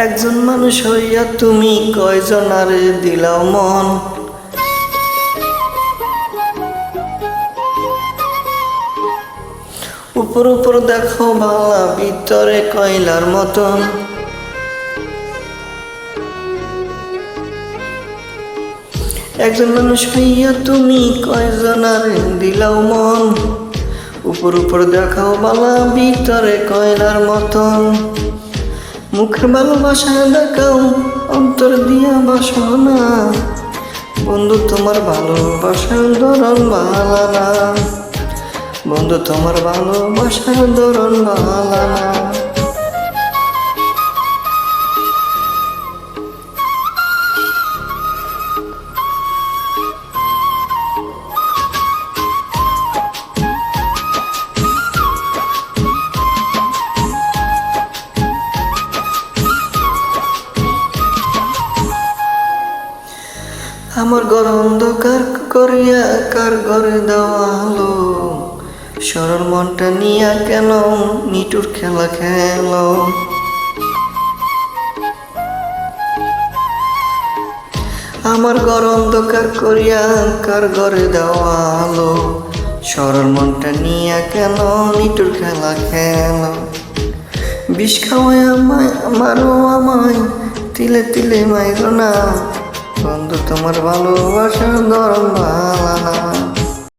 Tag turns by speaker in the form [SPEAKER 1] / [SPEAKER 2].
[SPEAKER 1] একজন মানুষ হইয়া তুমি কয়জনারে দিলাও মন। উপর উপর দেখো বাংলা, ভিতরে কয়লার মতন। একজন মানুষ হইয়া তুমি কয়জনারে দিলাও মন। উপর উপর দেখাও বালা, ভিতরে কয়লার মতন। মুখের ভালোবাসা দেখাও, অন্তর দিয়া বাসনা। বন্ধু তোমার ভালোবাসার ধরন ভালা না, বন্ধু তোমার ভালোবাসার ধরন ভালা না। আমার ঘর অন্ধকার করিয়া কার ঘরে দেওয়া আলো। সরল মনটা নিয়া কেন নিটুর খেলা খেলো। আমার ঘর অন্ধকার করিয়া কার ঘরে দেওয়া আলো। সরল মনটা নিয়া কেন নিটুর খেলা খেলো। বিষ খাওয়ায় আমায়, আমারও আমায় তিলে তিলে মাইরো না। বন্ধু তোমার ভালোবাসার ধরন ভালা না।